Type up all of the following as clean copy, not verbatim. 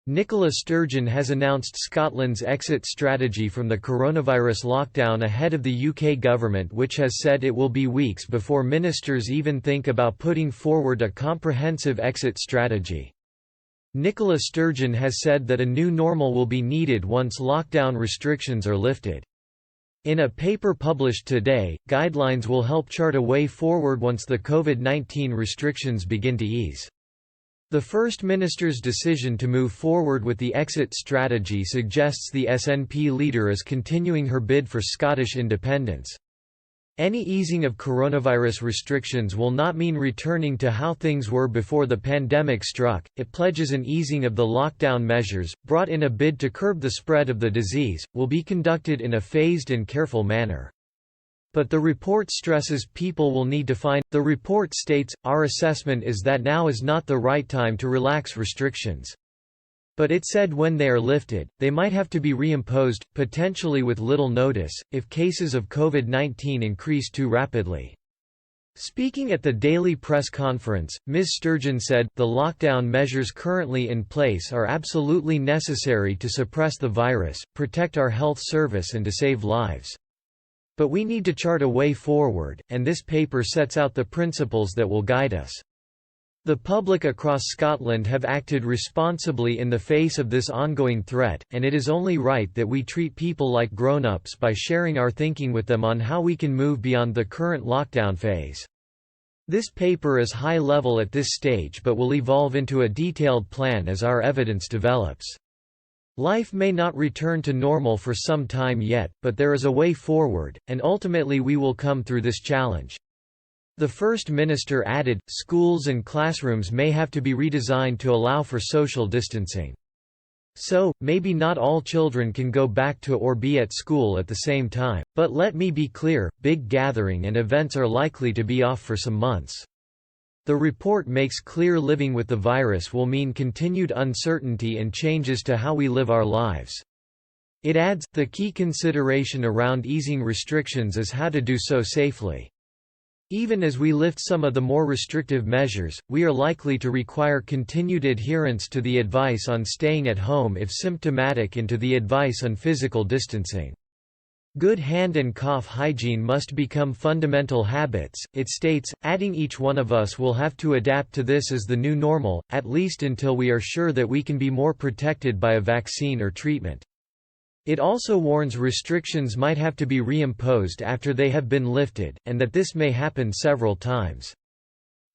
Nicola Sturgeon has announced Scotland's exit strategy from the coronavirus lockdown ahead of the UK government, which has said it will be weeks before ministers even think about putting forward a comprehensive exit strategy. Nicola Sturgeon has said that a new normal will be needed once lockdown restrictions are lifted. In a paper published today, guidelines will help chart a way forward once the COVID-19 restrictions begin to ease. The First Minister's decision to move forward with the exit strategy suggests the SNP leader is continuing her bid for Scottish independence. Any easing of coronavirus restrictions will not mean returning to how things were before the pandemic struck. It pledges an easing of the lockdown measures, brought in a bid to curb the spread of the disease, will be conducted in a phased and careful manner. But the report stresses people will need to find. The report states, "Our assessment is that now is not the right time to relax restrictions." But it said when they are lifted, they might have to be reimposed, potentially with little notice, if cases of COVID-19 increase too rapidly. Speaking at the daily press conference, Ms. Sturgeon said, "The lockdown measures currently in place are absolutely necessary to suppress the virus, protect our health service and to save lives. But we need to chart a way forward, and this paper sets out the principles that will guide us. The public across Scotland have acted responsibly in the face of this ongoing threat, and it is only right that we treat people like grown-ups by sharing our thinking with them on how we can move beyond the current lockdown phase." This paper is high level at this stage but will evolve into a detailed plan as our evidence develops. Life may not return to normal for some time yet, but there is a way forward, and ultimately we will come through this challenge. The First Minister added, schools and classrooms may have to be redesigned to allow for social distancing. So, maybe not all children can go back to or be at school at the same time, but let me be clear, big gathering and events are likely to be off for some months. The report makes clear living with the virus will mean continued uncertainty and changes to how we live our lives. It adds, the key consideration around easing restrictions is how to do so safely. Even as we lift some of the more restrictive measures, we are likely to require continued adherence to the advice on staying at home if symptomatic and to the advice on physical distancing. Good hand and cough hygiene must become fundamental habits, it states, adding each one of us will have to adapt to this as the new normal, at least until we are sure that we can be more protected by a vaccine or treatment. It also warns restrictions might have to be reimposed after they have been lifted, and that this may happen several times.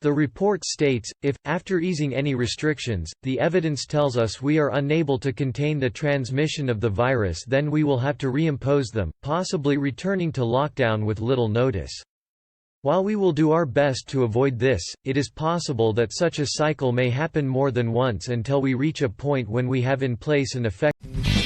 The report states, if, after easing any restrictions, the evidence tells us we are unable to contain the transmission of the virus, then we will have to reimpose them, possibly returning to lockdown with little notice. While we will do our best to avoid this, it is possible that such a cycle may happen more than once until we reach a point when we have in place an effective